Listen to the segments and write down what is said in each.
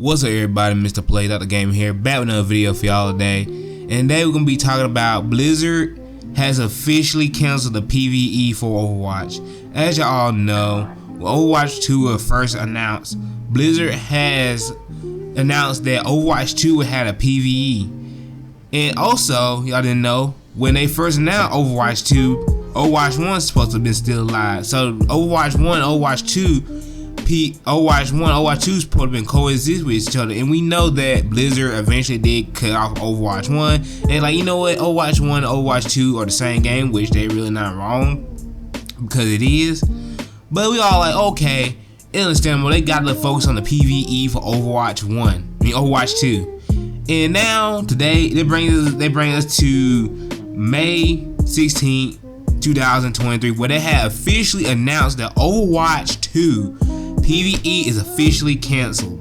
What's up everybody, Mr. Play Dr. Game here, back with another video for y'all today. And today we're going to be talking about Blizzard has officially canceled the PVE for Overwatch. As y'all know, when Overwatch 2 was first announced, Blizzard has announced that Overwatch 2 had a PVE. And also, y'all didn't know, when they first announced Overwatch 2, Overwatch 1 is supposed to have been still alive. So Overwatch 1 and Overwatch 2 Overwatch 2 is supposed to have been coexist with each other, and we know that Blizzard eventually did cut off Overwatch 1. And like, you know what, Overwatch 1 and Overwatch 2 are the same game, which they really not wrong, because it is. But we all like, okay, it's understandable, they got to focus on the PVE for Overwatch 2. And now today they bring us to May 16th, 2023, where they have officially announced that Overwatch 2 PVE is officially canceled.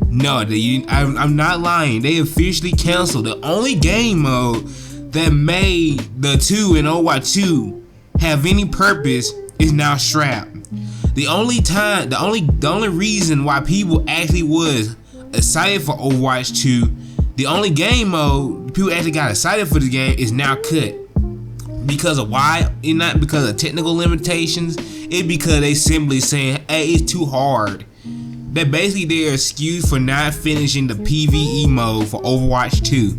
No, I'm not lying. They officially canceled. The only game mode that made the 2 and Overwatch 2 have any purpose is now Strap. The only reason why people actually was excited for Overwatch 2, the only game mode people actually got excited for the game is now cut. Because of why? It's not because of technical limitations. It's because they simply saying, hey, it's too hard. That basically their excuse for not finishing the PVE mode for Overwatch 2.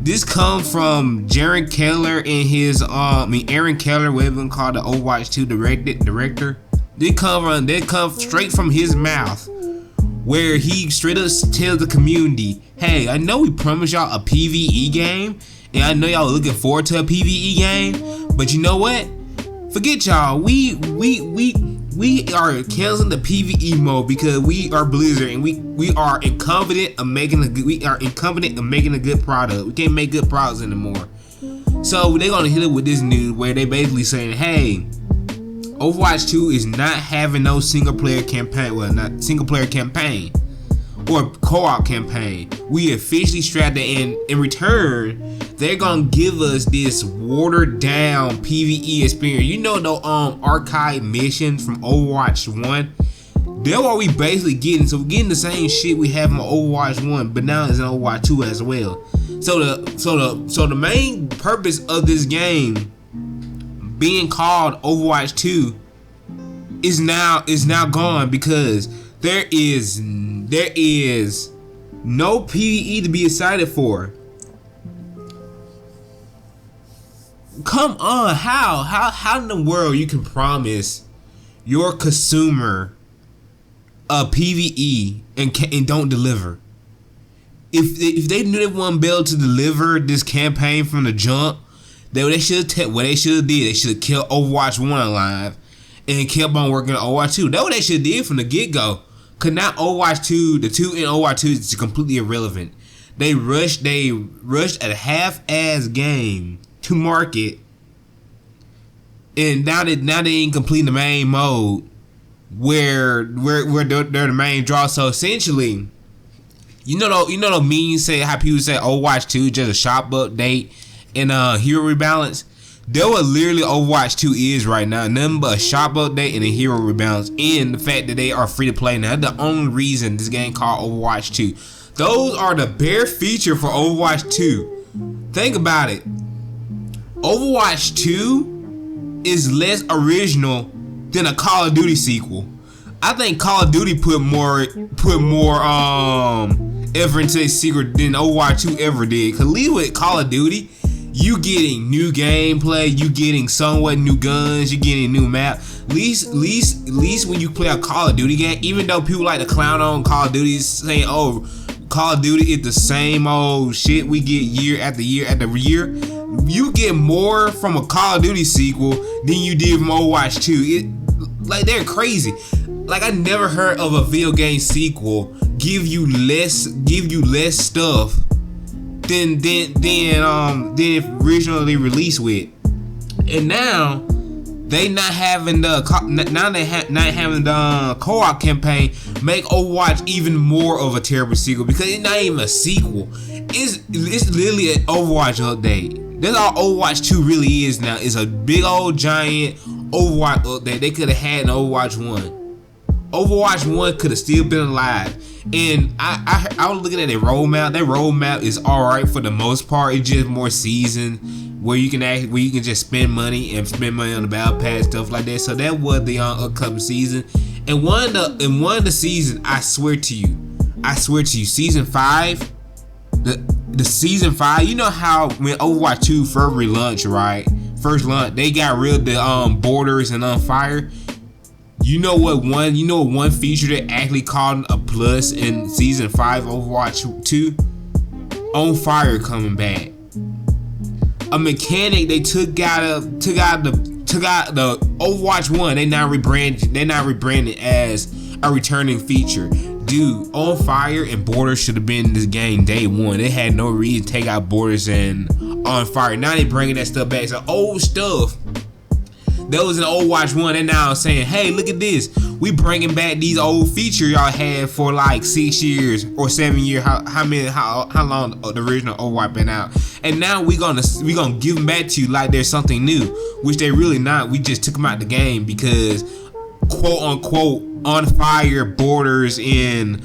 This comes from Aaron Keller and his Aaron Keller, whatever you call the Overwatch 2 director. They come straight from his mouth, where he straight up tells the community, hey, I know we promised y'all a PVE game, and I know y'all looking forward to a PVE game, but you know what? Forget y'all. We are canceling the PVE mode because we are Blizzard, and we are incompetent of making a good product. We can't make good products anymore. So they're gonna hit it with this news where they basically saying, hey, Overwatch 2 is not having no single player campaign. Well, not single player campaign or co-op campaign. We officially strapped it in return. They're gonna give us this watered down PVE experience. You know the archive missions from Overwatch 1? They're what we basically getting. So we're getting the same shit we have in Overwatch 1, but now it's in Overwatch 2 as well. So the main purpose of this game being called Overwatch 2 is now gone, because there is no PVE to be excited for. Come on, how in the world you can promise your consumer a PVE and don't deliver? If they knew they wouldn't be able to deliver this campaign from the jump, they should have did. They should have killed Overwatch 1 alive and kept on working on Overwatch 2. That's what they should have did from the get-go. Cause now Overwatch 2, the 2 in Overwatch 2 is completely irrelevant. They rushed a half-ass game to market, and now they ain't completing the main mode where they're the main draw. So essentially, you know the memes say how people say Overwatch 2 is just a shop update and hero rebalance. That's what literally Overwatch 2 is right now. Nothing but a shop update and a hero rebalance, and the fact that they are free to play now. That's the only reason this game called Overwatch 2. Those are the bare feature for Overwatch 2. Think about it. Overwatch 2 is less original than a Call of Duty sequel. I think Call of Duty put more effort into a sequel than Overwatch 2 ever did. Cause leave with Call of Duty, you getting new gameplay, you getting somewhat new guns, you getting new map. At least when you play a Call of Duty game, even though people like to clown on Call of Duty, saying, oh, Call of Duty is the same old shit we get year after year after year, you get more from a Call of Duty sequel than you did from Overwatch 2. Like, they're crazy. Like, I never heard of a video game sequel give you less stuff than originally released with. And now they not having the co-op campaign make Overwatch even more of a terrible sequel, because it's not even a sequel. It's literally an Overwatch update. That's all Overwatch 2 really is now. It's a big old giant Overwatch update they could have had in Overwatch 1. Overwatch 1 could have still been alive. And I was looking at their roadmap. Their roadmap is alright for the most part. It's just more season where you can just spend money on the battle pass, stuff like that. So that was the upcoming season. And one of the season, I swear to you, season 5, the season 5. You know how when Overwatch 2 first relaunched, right? First launch, they got rid of the borders and on fire. You know what one feature that actually called a plus in season 5 Overwatch 2? On fire coming back. A mechanic they took out the Overwatch 1. They now rebranded as a returning feature. Dude, on fire and borders should have been in this game day one. They had no reason to take out borders and on fire. Now they bringing that stuff back. So old stuff that was in Overwatch 1, and now saying, hey, look at this. We bringing back these old features y'all had for like 6 years or 7 years. How long the original Overwatch been out? And now we gonna give them back to you like there's something new, which they really not. We just took them out the game because quote unquote on fire, borders, and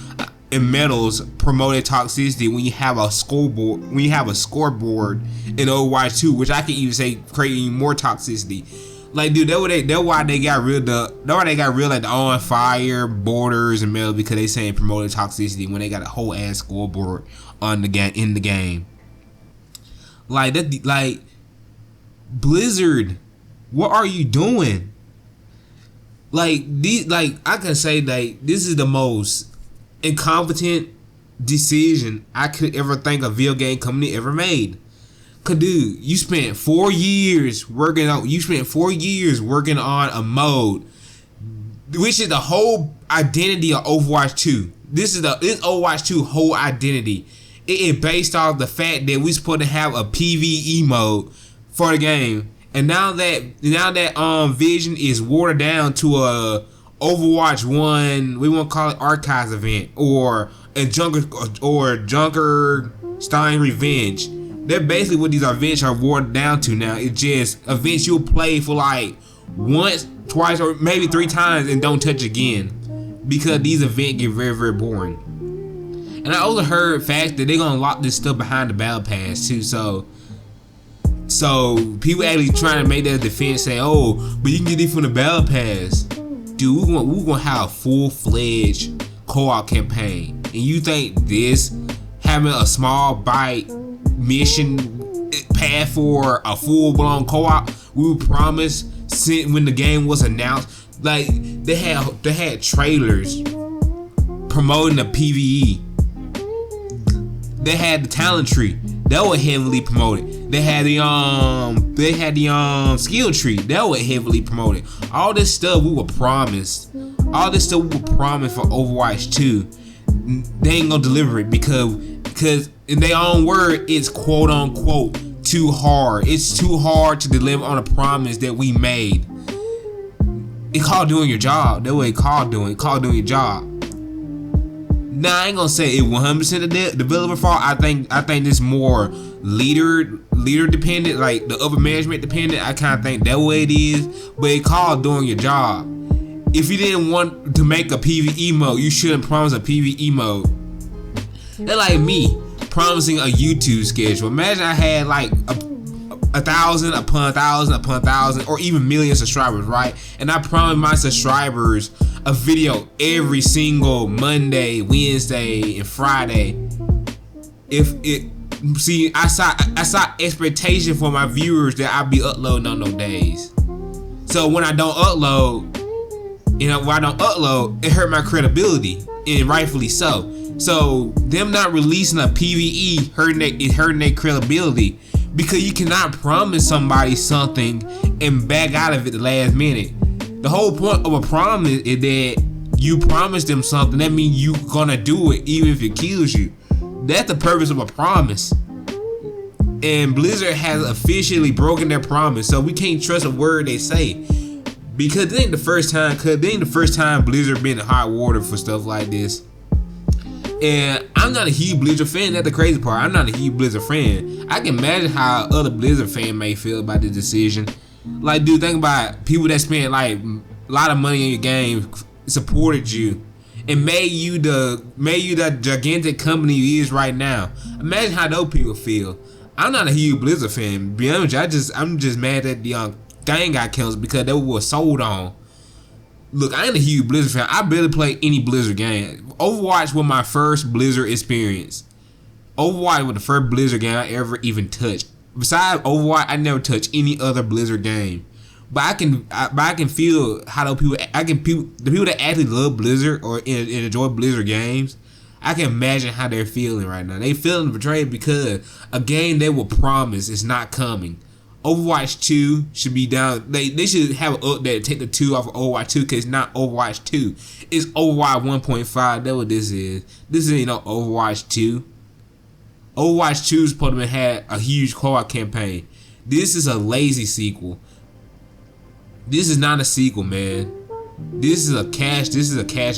medals promoted toxicity when you have a scoreboard. When you have a scoreboard in Overwatch 2, which I can even say creating more toxicity. Like, dude, that's why they got rid of like the on fire, borders, and medals, because they saying promoted toxicity when they got a whole ass scoreboard on the game in the game. Like that, like Blizzard, what are you doing? Like I can say like this is the most incompetent decision I could ever think a video game company ever made. Cause dude, you spent 4 years working on a mode, which is the whole identity of Overwatch 2. This is Overwatch 2 whole identity. It is based off the fact that we supposed to have a PVE mode for the game. And now that vision is watered down to a Overwatch 1, we won't call it Archives event or a Junker Stein Revenge. They're basically what these events are watered down to now. It's just events you'll play for like once, twice, or maybe 3 times and don't touch again, because these events get very, very boring. And I also heard facts that they're gonna lock this stuff behind the battle pass too. So people actually trying to make that defense, say, "Oh, but you can get it from the battle pass." Dude, we're gonna have a full-fledged co-op campaign, and you think this having a small bite mission path for a full-blown co-op we were promised when the game was announced? Like they had trailers promoting the PVE. They had the talent tree that was heavily promoted. They had the skill tree that was heavily promoted. All this stuff we were promised. All this stuff we were promised for Overwatch 2. They ain't gonna deliver it because in their own word, it's quote unquote too hard. It's too hard to deliver on a promise that we made. It called doing your job. That's what it called doing. It called doing your job. Now I ain't gonna say it 100% the developer fault. I think it's more leader dependent, like the upper management dependent. I kind of think that way it is, but it called doing your job. If you didn't want to make a PVE mode, you shouldn't promise a PVE mode. They're like me promising a YouTube schedule. Imagine I had like a thousand upon 1,000 upon 1,000 or even million subscribers, right? And I promised my subscribers a video every single Monday, Wednesday, and Friday. I saw expectation for my viewers that I'd be uploading on those days. So when I don't upload, it hurt my credibility, and rightfully so. So them not releasing a PVE hurting their credibility, because you cannot promise somebody something and back out of it the last minute. The whole point of a promise is that you promise them something. That means you gonna do it even if it kills you. That's the purpose of a promise. And Blizzard has officially broken their promise, so we can't trust a word they say. Because this ain't the first time Blizzard been in hot water for stuff like this. And I'm not a huge Blizzard fan. That's the crazy part. I'm not a huge Blizzard fan. I can imagine how other Blizzard fans may feel about this decision. Like, dude, think about people that spend like a lot of money in your game, supported you, and made you the gigantic company you is right now. Imagine how those people feel. I'm not a huge Blizzard fan. Be honest, I'm just mad that the thing got canceled because they were sold on. Look, I ain't a huge Blizzard fan. I barely play any Blizzard game. Overwatch was my first Blizzard experience. Overwatch was the first Blizzard game I ever even touched. Besides Overwatch, I never touched any other Blizzard game. But I can feel how those people. The people that actually love Blizzard or enjoy Blizzard games. I can imagine how they're feeling right now. They feeling betrayed because a game they were promised is not coming. Overwatch 2 should be down. They should have an update to take the 2 off of Overwatch 2 because it's not Overwatch 2. It's Overwatch 1.5. That's what this is. This ain't no Overwatch 2. Overwatch 2 is supposed to have had a huge co-op campaign. This is a lazy sequel. This is not a sequel, man. This is a cash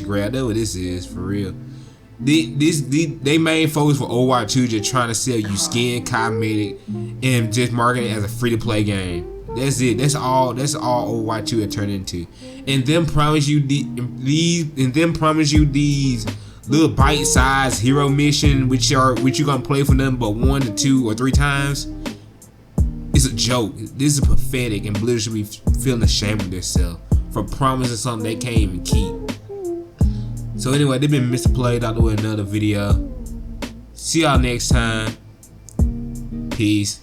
grab. That's what this is, for real. They main focus for Overwatch 2 just trying to sell you skin, cosmetic, and just market it as a free-to-play game. That's it. That's all Overwatch 2 had turned into. And then promise you these little bite-sized hero mission which you gonna play for nothing but 1 to 2 or 3 times. It's a joke. This is pathetic, and Blizzard should be feeling ashamed of themselves for promising something they can't even keep. So anyway, they've been Mr. Played out with another video. See y'all next time. Peace.